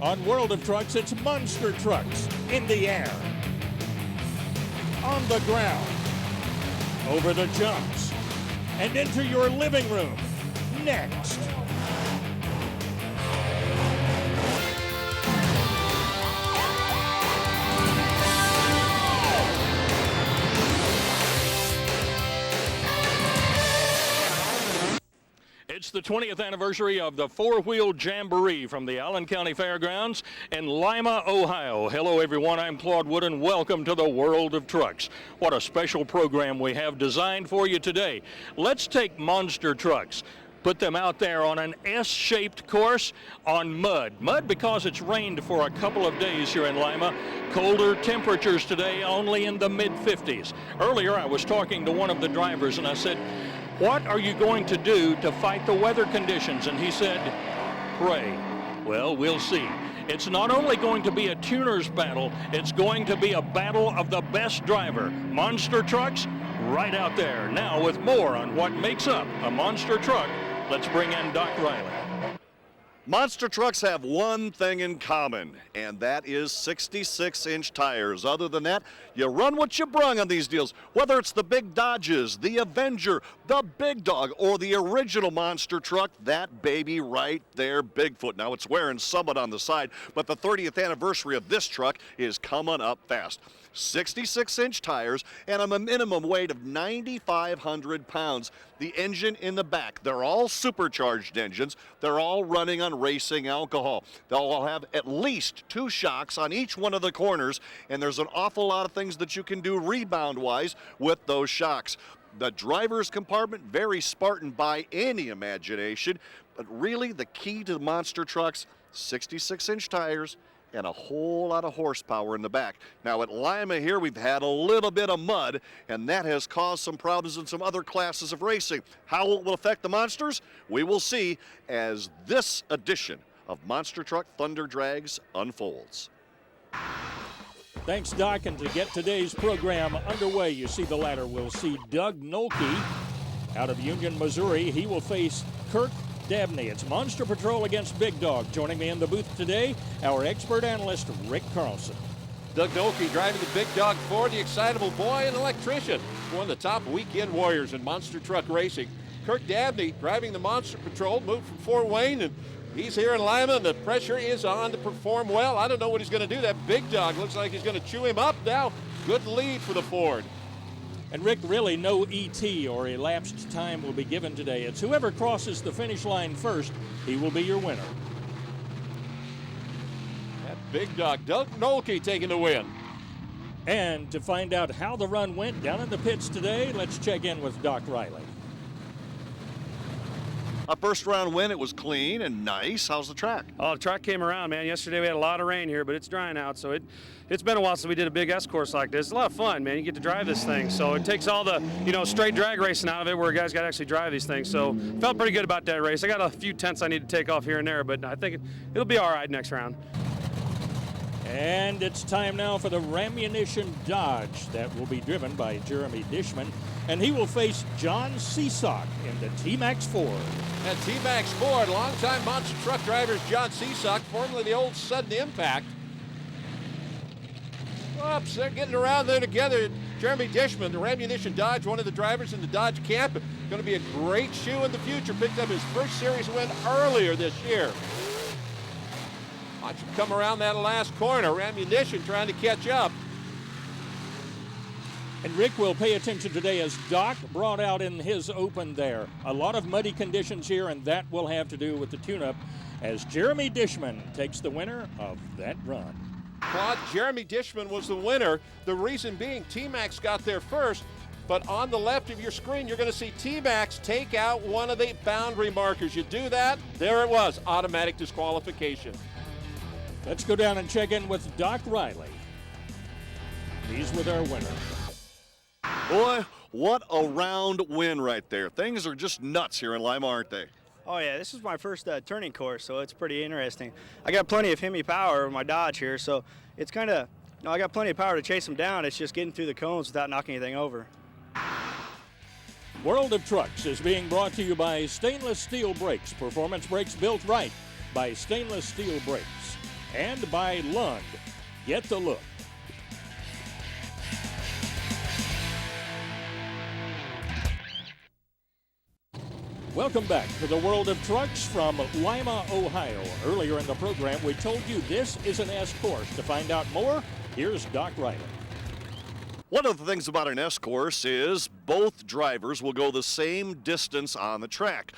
On World of Trucks, it's monster trucks in the air, on the ground, over the jumps, and into your living room. Next. It's the 20th anniversary of the four-wheel Jamboree from the Allen County Fairgrounds in Lima, Ohio. Hello, everyone. I'm Claude Wood, and welcome to the World of Trucks. What a special program we have designed for you today. Let's take monster trucks, put them out there on an S-shaped course on mud. Mud because it's rained for a couple of days here in Lima. Colder temperatures today, only in the mid-50s. Earlier, I was talking to one of the drivers, and I said, "What are you going to do to fight the weather conditions?" And he said, "Pray." Well, we'll see. It's not only going to be a tuner's battle, it's going to be a battle of the best driver. Monster trucks, right out there. Now, with more on what makes up a monster truck, let's bring in Doc Riley. Monster trucks have one thing in common, and that is 66-inch tires. Other than that, you run what you brung on these deals. Whether it's the big Dodges, the Avenger, the Big Dawg, or the original monster truck, that baby right there, Bigfoot. Now, it's wearing Summit on the side, but the 30th anniversary of this truck is coming up fast. 66-inch tires and a minimum weight of 9,500 pounds. The engine in the back, they're all supercharged engines. They're all running on racing alcohol. They'll all have at least 2 shocks on each one of the corners, and there's an awful lot of things that you can do rebound-wise with those shocks. The driver's compartment, very Spartan by any imagination, but really the key to the monster trucks, 66-inch tires, and a whole lot of horsepower in the back. Now at Lima here, we've had a little bit of mud, and that has caused some problems in some other classes of racing. How it will affect the monsters? We will see as this edition of Monster Truck Thunder Drags unfolds. Thanks, Doc, and to get today's program underway, you see the ladder. We'll see Doug Noelke out of Union, Missouri. He will face Kirk Dabney. It's Monster Patrol against Big Dawg. Joining me in the booth today, our expert analyst, Rick Carlson. Doug Noelke driving the Big Dawg Ford, the excitable boy and electrician. One of the top weekend warriors in monster truck racing. Kirk Dabney driving the Monster Patrol, moved from Fort Wayne, and he's here in Lima, and the pressure is on to perform well. I don't know what he's going to do. That Big Dawg looks like he's going to chew him up now. Good lead for the Ford. And Rick, really no ET or elapsed time will be given today. It's whoever crosses the finish line first, he will be your winner. That Big Dawg, Doug Noelke taking the win. And to find out how the run went down in the pits today, let's check in with Doc Riley. A first round win, it was clean and nice. How's the track? Oh, the track came around, man. Yesterday we had a lot of rain here, but it's drying out, so it's been a while since we did a big S course like this. It's a lot of fun, man. You get to drive this thing, so it takes all the, straight drag racing out of it where guys got to actually drive these things. So felt pretty good about that race. I got a few tenths I need to take off here and there, but I think it'll be all right next round. And it's time now for the Ramunition Dodge that will be driven by Jeremy Dishman, and he will face John Seasock in the T-Maxx Ford. And T-Maxx Ford, longtime monster truck drivers John Seasock, formerly the old Sudden Impact. Oops, they're getting around there together. Jeremy Dishman, the Ramunition Dodge, one of the drivers in the Dodge camp. Going to be a great shoe in the future. Picked up his first series win earlier this year. Watch him come around that last corner. Ramunition trying to catch up. And Rick will pay attention today as Doc brought out in his open there. A lot of muddy conditions here, and that will have to do with the tune-up as Jeremy Dishman takes the winner of that run. Claude, Jeremy Dishman was the winner. The reason being T-Maxx got there first, but on the left of your screen, you're going to see T-Maxx take out one of the boundary markers. You do that, there it was, automatic disqualification. Let's go down and check in with Doc Riley. He's with our winner. Boy, what a round win right there. Things are just nuts here in Lima, aren't they? Oh yeah, this is my first turning course, so it's pretty interesting. I got plenty of Hemi power in my Dodge here, so it's kind of, I got plenty of power to chase them down. It's just getting through the cones without knocking anything over. World of Trucks is being brought to you by Stainless Steel Brakes. Performance brakes built right by Stainless Steel Brakes. and by Lund. Get the look. Welcome back to the world of trucks from Lima, Ohio. Earlier in the program, we told you this is an S course. To find out more, here's Doc Riley. One of the things about an S course is both drivers will go the same distance on the track.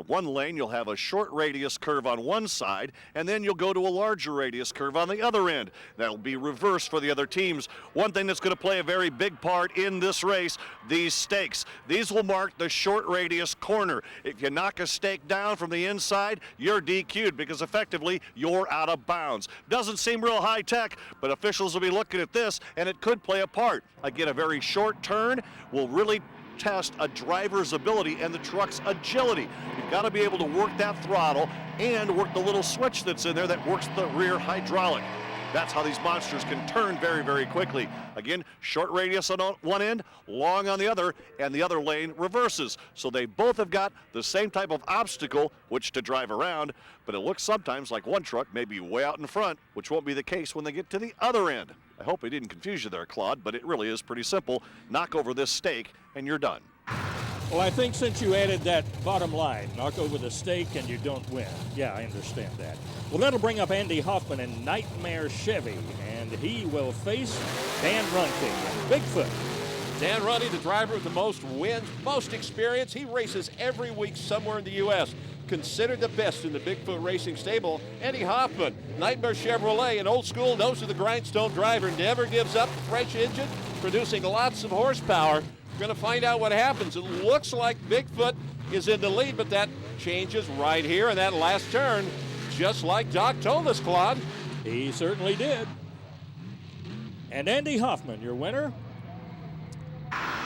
One lane, you'll have a short radius curve on one side, and then you'll go to a larger radius curve on the other end. That'll be reversed for the other teams. One thing that's going to play a very big part in this race, these stakes. These will mark the short radius corner. If you knock a stake down from the inside, you're DQ'd because effectively you're out of bounds. Doesn't seem real high tech, but officials will be looking at this, and it could play a part. Again, a very short turn will really test a driver's ability and the truck's agility. You've got to be able to work that throttle and work the little switch that's in there that works the rear hydraulic. That's how these monsters can turn very, very quickly. Again, short radius on one end, long on the other, and the other lane reverses. So they both have got the same type of obstacle which to drive around, but it looks sometimes like one truck may be way out in front, which won't be the case when they get to the other end. I hope I didn't confuse you there, Claude, but it really is pretty simple. Knock over this stake and you're done. Well, I think since you added that bottom line, knock over the stake and you don't win. Yeah, I understand that. Well, that'll bring up Andy Hoffmann in Nitemare Chevy, and he will face Dan Runte and Bigfoot. Dan Runte, the driver with the most wins, most experience. He races every week somewhere in the U.S. Considered the best in the Bigfoot racing stable. Andy Hoffmann, Nitemare Chevrolet, an old school nose of the grindstone driver, never gives up. Fresh engine, producing lots of horsepower. We're going to find out what happens. It looks like Bigfoot is in the lead, but that changes right here in that last turn, just like Doc told us, Claude. He certainly did. And Andy Hoffmann, your winner.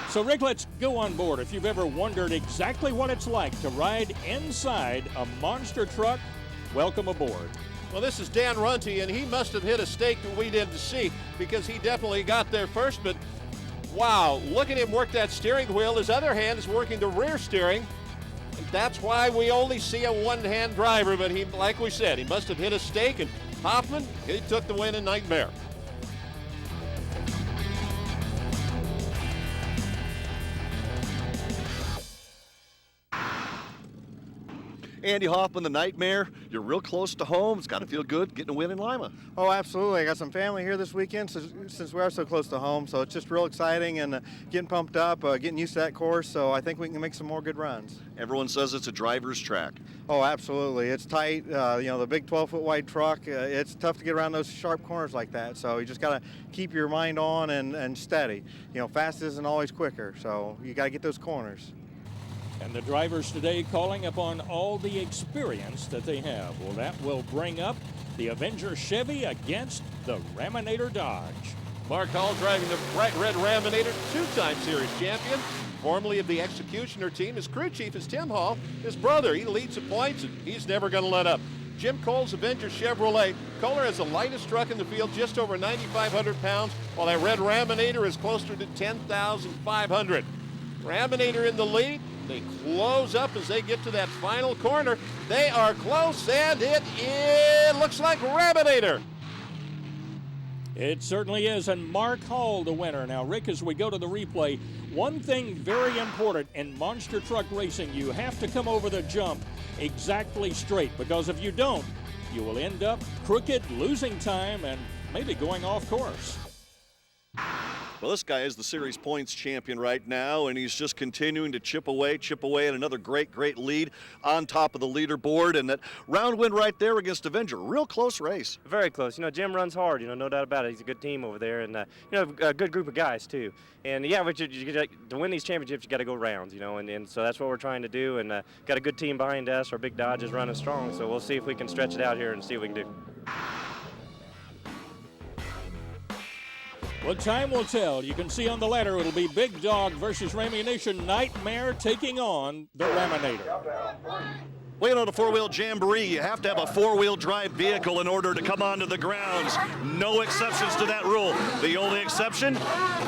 So, Rick, let's go on board. If you've ever wondered exactly what it's like to ride inside a monster truck, welcome aboard. Well, this is Dan Runte, and he must have hit a stake that we didn't see because he definitely got there first, but wow, look at him work that steering wheel. His other hand is working the rear steering. And that's why we only see a one-hand driver, but he, like we said, he must have hit a stake, and Hoffmann, he took the win in Nitemare. Andy Hoffmann, the Nitemare, you're real close to home. It's got to feel good getting a win in Lima. Oh, absolutely. I got some family here this weekend since we are so close to home, so it's just real exciting and getting pumped up, getting used to that course, so I think we can make some more good runs. Everyone says it's a driver's track. Oh, absolutely. It's tight. The big 12-foot wide truck, it's tough to get around those sharp corners like that, so you just got to keep your mind on and steady. Fast isn't always quicker, so you got to get those corners. And the drivers today calling upon all the experience that they have. Well, that will bring up the Avenger Chevy against the Raminator Dodge. Mark Hall driving the bright red Raminator, two-time series champion. Formerly of the Executioner team, his crew chief is Tim Hall, his brother. He leads the points, and he's never going to let up. Jim Cole's Avenger Chevrolet. Kohler has the lightest truck in the field, just over 9,500 pounds, while that red Raminator is closer to 10,500. Raminator in the lead. They close up as they get to that final corner. They are close, and it looks like Raminator. It certainly is, and Mark Hall the winner. Now, Rick, as we go to the replay, one thing very important in monster truck racing, you have to come over the jump exactly straight, because if you don't, you will end up crooked, losing time, and maybe going off course. Well, this guy is the series points champion right now, and he's just continuing to chip away at another great lead on top of the leaderboard. And that round win right there against Avenger. Real close race. Very close. Jim runs hard, no doubt about it. He's a good team over there, and, a good group of guys, too. And, yeah, but to win these championships, you got to go rounds, and so that's what we're trying to do. And got a good team behind us. Our big Dodge is running strong, so we'll see if we can stretch it out here and see what we can do. Well, time will tell. You can see on the ladder it'll be Big Dawg versus Raminator. Nitemare taking on the Raminator. Well, you know, the four-wheel Jamboree, you have to have a four-wheel drive vehicle in order to come onto the grounds. No exceptions to that rule. The only exception,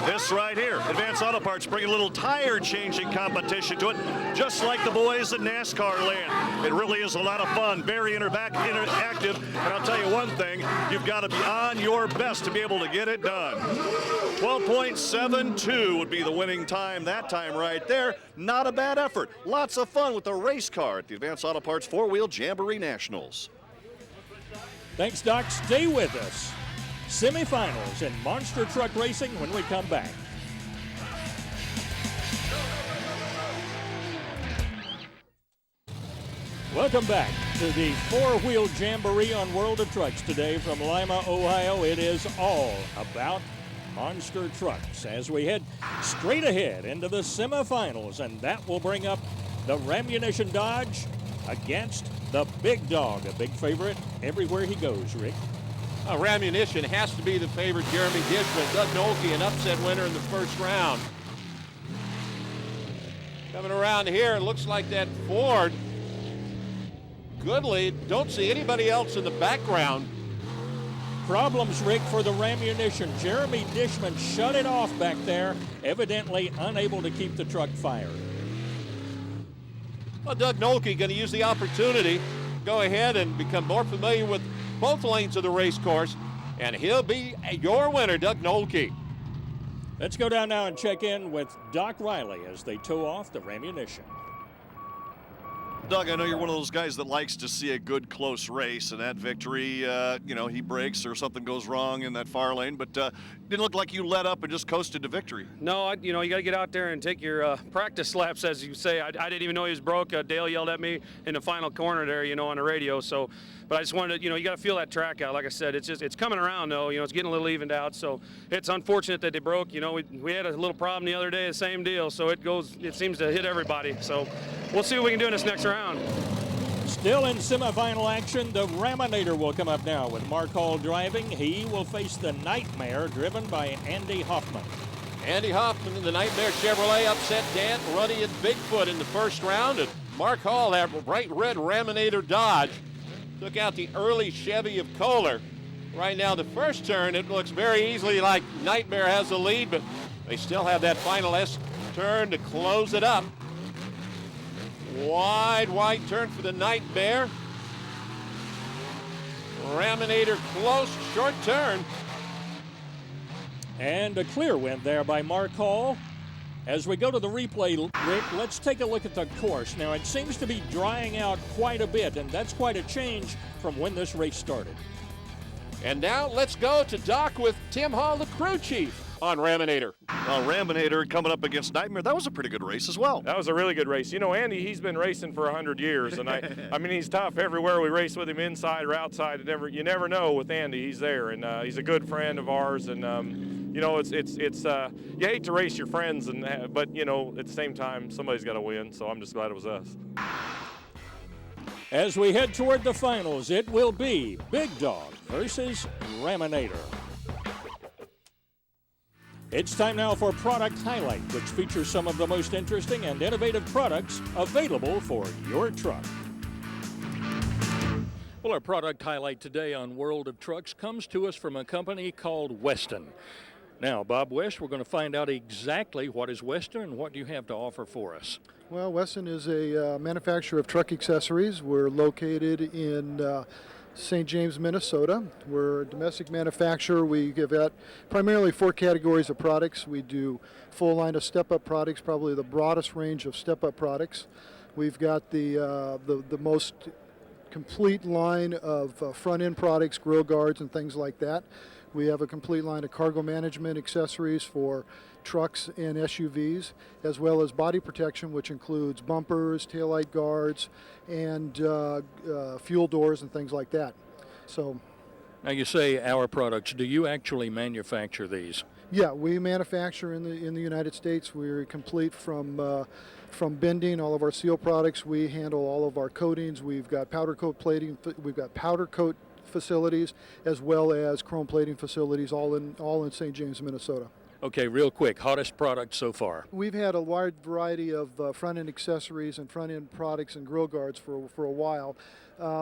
this right here. Advanced Auto Parts bring a little tire changing competition to it, just like the boys at NASCAR land. It really is a lot of fun, very interactive, and I'll tell you one thing, you've got to be on your best to be able to get it done. 12.72 would be the winning time that time right there. Not a bad effort. Lots of fun with the race car at the Advanced Auto Parts four-wheel Jamboree Nationals. Thanks, Doc. Stay with us. Semifinals in monster truck racing when we come back. Welcome back to the four-wheel Jamboree on World of Trucks today from Lima, Ohio. It is all about monster trucks as we head straight ahead into the semifinals, and that will bring up the Ramunition Dodge against the Big Dawg, a big favorite everywhere he goes, Rick. Ramunition has to be the favorite. Jeremy Dishman, Doug Noelke, an upset winner in the first round. Coming around here, it looks like that Ford. Goodly, don't see anybody else in the background. Problems, Rick, for the Ramunition. Jeremy Dishman shut it off back there, evidently unable to keep the truck fired. Well, Doug Noelke going to use the opportunity, go ahead and become more familiar with both lanes of the race course, and he'll be your winner, Doug Noelke. Let's go down now and check in with Doc Riley as they tow off the Ramunition. Doug, I know you're one of those guys that likes to see a good close race, and that victory, you know, he breaks or something goes wrong in that far lane, but didn't look like you let up and just coasted to victory. No, you know, you got to get out there and take your practice laps, as you say. I didn't even know he was broke. Dale yelled at me in the final corner there, you know, on the radio. So, but I just wanted to, you know, you got to feel that track out. Like I said, it's coming around though. You know, it's getting a little evened out. So it's unfortunate that they broke. You know, we had a little problem the other day, the same deal. So it seems to hit everybody. So we'll see what we can do in this next round. Still in semifinal action, the Raminator will come up now with Mark Hall driving. He will face the Nitemare, driven by Andy Hoffmann. Andy Hoffmann in the Nitemare Chevrolet upset Dan, Runte, and Bigfoot in the first round. And Mark Hall, that bright red Raminator Dodge, took out the early Chevy of Kohler. Right now, the first turn, it looks very easily like Nitemare has the lead, but they still have that final S-turn to close it up. Wide turn for the Nitemare. Raminator close, short turn. And a clear win there by Mark Hall. As we go to the replay, Rick, let's take a look at the course. Now, it seems to be drying out quite a bit, and that's quite a change from when this race started. And now let's go to Doc with Tim Hall, the crew chief on Raminator. Raminator coming up against Nitemare. That was a pretty good race as well. That was a really good race. You know, Andy, he's been racing for 100 years, and I mean, he's tough everywhere we race with him, inside or outside. You never know with Andy. He's there, and he's a good friend of ours. And you know, it's you hate to race your friends, but you know, at the same time, somebody's got to win. So I'm just glad it was us. As we head toward the finals, it will be Big Dawg versus Raminator. It's time now for Product Highlight, which features some of the most interesting and innovative products available for your truck. Well, our product highlight today on World of Trucks comes to us from a company called Weston. Now, Bob West, we're going to find out exactly what is Weston and what do you have to offer for us. Well, Weston is a manufacturer of truck accessories. We're located in St. James, Minnesota. We're a domestic manufacturer. We give out primarily 4 categories of products. We do full line of step-up products, probably the broadest range of step-up products. We've got the most complete line of front-end products, grill guards and things like that. We have a complete line of cargo management accessories for trucks and SUVs, as well as body protection, which includes bumpers, taillight guards, and fuel doors and things like that. So, now you say our products. Do you actually manufacture these? Yeah, we manufacture in the United States. We're complete from bending all of our seal products. We handle all of our coatings. We've got powder coat plating. We've got powder coat facilities as well as chrome plating facilities, all in St. James, Minnesota. Okay, real quick, hottest product so far. We've had a wide variety of front-end accessories and front-end products and grill guards for a while.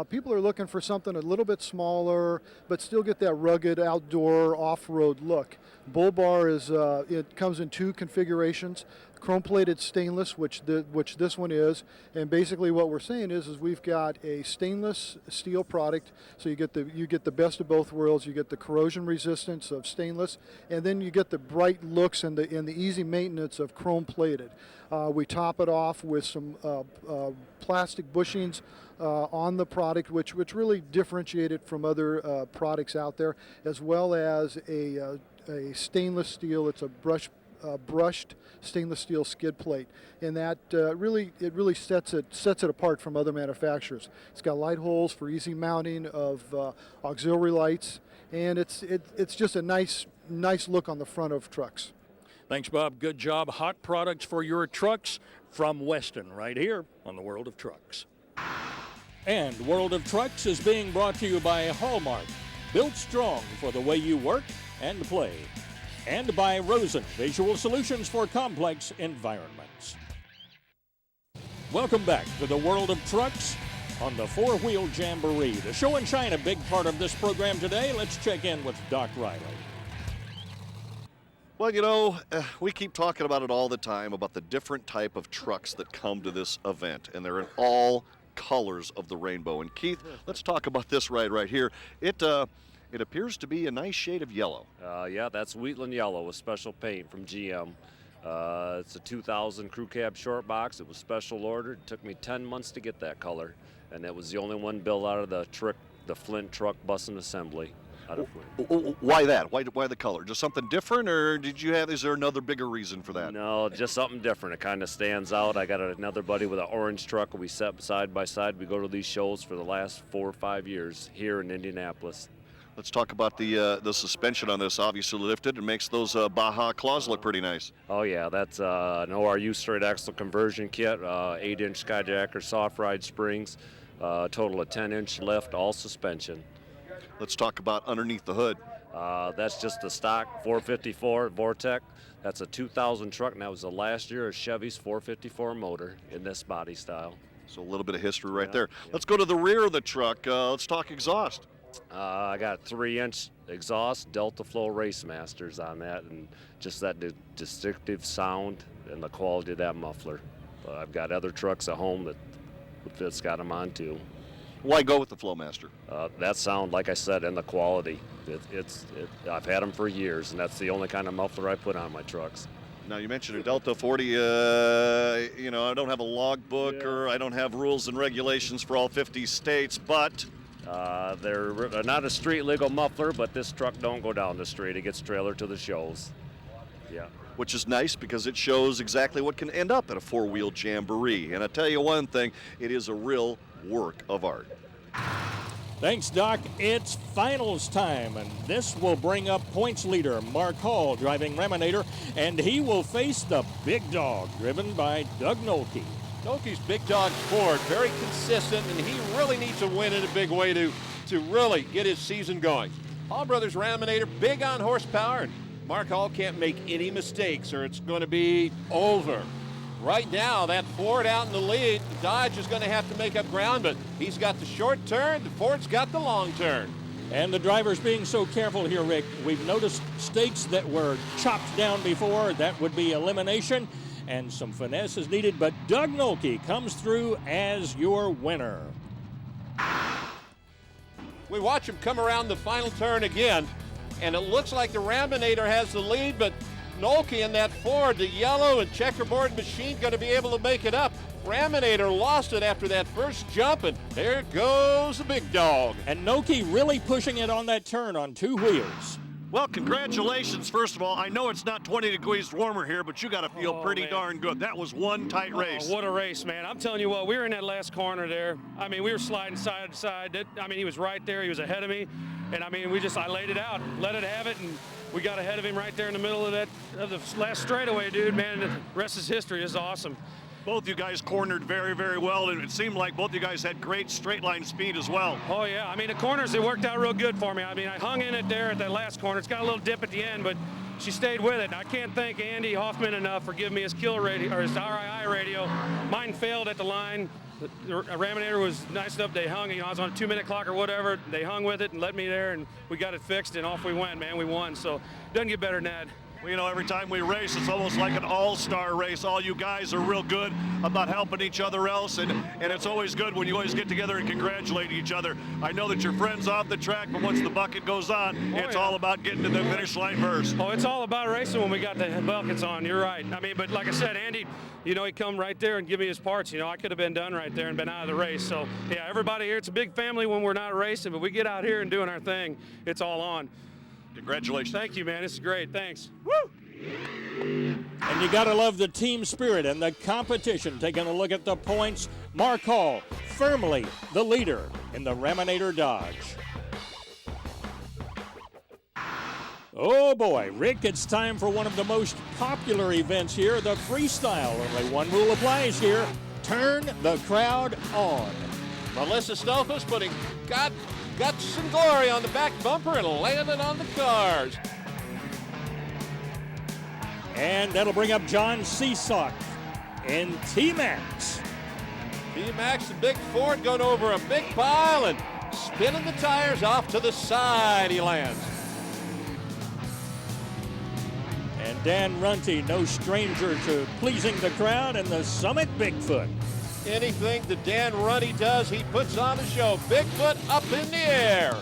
People are looking for something a little bit smaller, but still get that rugged outdoor off-road look. Bull Bar it comes in 2 configurations: chrome-plated stainless, which this one is, and basically what we're saying is we've got a stainless steel product, so you get the best of both worlds. You get the corrosion resistance of stainless, and then you get the bright looks and the easy maintenance of chrome-plated. We top it off with some plastic bushings on the product, which really differentiate it from other products out there, as well as a stainless steel. It's a brushed stainless steel skid plate, and that really sets it apart from other manufacturers. It's got light holes for easy mounting of auxiliary lights, and it's just a nice look on the front of trucks. Thanks, Bob. Good job. Hot products for your trucks from Weston, right here on the World of Trucks. And World of Trucks is being brought to you by Hallmark, built strong for the way you work and play. And by Rosen, visual solutions for complex environments. Welcome back to the World of Trucks on the Four-Wheel Jamboree. The show and shine, a big part of this program today. Let's check in with Doc Riley. Well, you know, we keep talking about it all the time, about the different type of trucks that come to this event, and they're in all colors of the rainbow. And Keith, let's talk about this right here. It appears to be a nice shade of yellow. Yeah, that's Wheatland yellow with special paint from GM. It's a 2000 crew cab short box. It was special ordered. It took me 10 months to get that color, and it was the only one built out of the Flint truck bus and assembly. Why that? Why the color? Just something different, or is there another bigger reason for that? No, just something different. It kind of stands out. I got another buddy with an orange truck. We set side by side. We go to these shows for the last 4 or 5 years here in Indianapolis. Let's talk about the suspension on this. Obviously lifted and makes those Baja claws look pretty nice. Oh yeah, that's an ORU straight axle conversion kit, 8-inch Skyjacker soft ride springs, total of 10-inch lift, all suspension. Let's talk about underneath the hood. That's just a stock 454 Vortec. That's a 2000 truck, and that was the last year of Chevy's 454 motor in this body style. So a little bit of history right there. Yeah. Let's go to the rear of the truck. Let's talk exhaust. I got 3-inch exhaust, Delta Flow Race Masters on that, and just that distinctive sound and the quality of that muffler. I've got other trucks at home that's got them on too. Why go with the Flowmaster? That sound, like I said, and the quality. I've had them for years, and that's the only kind of muffler I put on my trucks. Now, you mentioned a Delta 40. I don't have a logbook or I don't have rules and regulations for all 50 states, but... They're not a street legal muffler, but this truck don't go down the street. It gets trailered to the shows. Yeah. Which is nice because it shows exactly what can end up at a four-wheel jamboree. And I tell you one thing, it is a real work of art. Thanks, Doc. It's finals time, and this will bring up points leader Mark Hall driving Raminator, and he will face the Big Dog driven by Doug Noelke. Noelke's Big Dog Ford, very consistent, and he really needs to win in a big way to really get his season going. Hall Brothers Raminator, big on horsepower, and Mark Hall can't make any mistakes or it's going to be over. Right now, that Ford out in the lead. The Dodge is going to have to make up ground, but he's got the short turn. The Ford's got the long turn. And the drivers being so careful here, Rick. We've noticed stakes that were chopped down before. That would be elimination, and some finesse is needed. But Doug Noelke comes through as your winner. We watch him come around the final turn again, and it looks like the Raminator has the lead, but Noelke in that Ford, the yellow and checkerboard machine, going to be able to make it up. Raminator lost it after that first jump, and there goes the Big Dog. And Noelke really pushing it on that turn on two wheels. Well, congratulations, first of all. I know it's not 20 degrees warmer here, but you got to feel pretty darn good. That was one tight race. What a race, man. I'm telling you what, we were in that last corner there. I mean, we were sliding side to side. He was right there. He was ahead of me. And, I laid it out, let it have it, and we got ahead of him right there in the middle of the last straightaway, dude, man. The rest is history. It's awesome. Both you guys cornered very, very well, and it seemed like both you guys had great straight line speed as well. Oh, yeah. The corners, it worked out real good for me. I hung in it there at that last corner. It's got a little dip at the end, but she stayed with it. I can't thank Andy Hoffmann enough for giving me his kill radio, or his RII radio. Mine failed at the line. The Raminator was nice enough, they hung, I was on a 2-minute clock or whatever. They hung with it and let me there, and we got it fixed, and off we went, man. We won, so it doesn't get better than that. Well, every time we race, it's almost like an all-star race. All you guys are real good about helping each other else, and it's always good when you always get together and congratulate each other. I know that you're friends off the track, but once the bucket goes on, it's all about getting to the finish line first. Oh, it's all about racing when we got the buckets on. You're right. I mean, but like I said, Andy, he come right there and give me his parts. I could have been done right there and been out of the race. So, yeah, everybody here, it's a big family when we're not racing, but we get out here and doing our thing, it's all on. Congratulations. Thank you, man. This is great. Thanks. Woo! And you got to love the team spirit and the competition. Taking a look at the points, Mark Hall firmly the leader in the Raminator Dodge. Oh boy, Rick, it's time for one of the most popular events here, the freestyle. Only one rule applies here: turn the crowd on. Melissa Stofus putting guts and glory on the back bumper and landing on the cars. And that'll bring up John Seasock in T-Maxx. T-Maxx, the big Ford, going over a big pile and spinning the tires off to the side. He lands. And Dan Runte, no stranger to pleasing the crowd, and the Summit Bigfoot. Anything that Dan Runte does, he puts on the show. Bigfoot up in the air.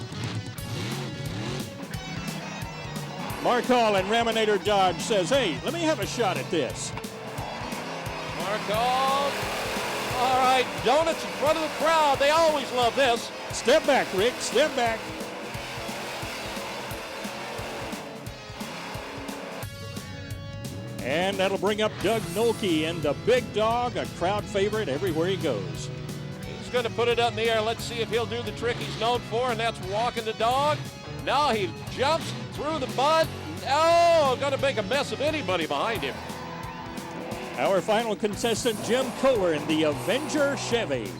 Mark Hall and Raminator Dodge says, hey, let me have a shot at this. Mark Hall. All right, donuts in front of the crowd. They always love this. Step back, Rick, step back. And that'll bring up Doug Noelke and the Big Dawg, a crowd favorite everywhere he goes. He's going to put it up in the air. Let's see if he'll do the trick he's known for, and that's walking the dog. Now he jumps through the mud. Oh, going to make a mess of anybody behind him. Our final contestant, Jim Kohler in the Avenger Chevy.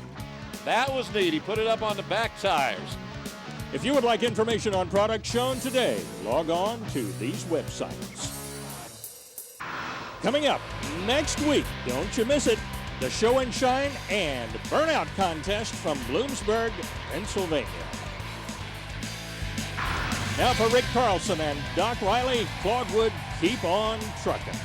That was neat. He put it up on the back tires. If you would like information on products shown today, log on to these websites. Coming up next week, don't you miss it, the Show and Shine and Burnout Contest from Bloomsburg, Pennsylvania. Now for Rick Carlson and Doc Riley, Claude Wood, keep on trucking.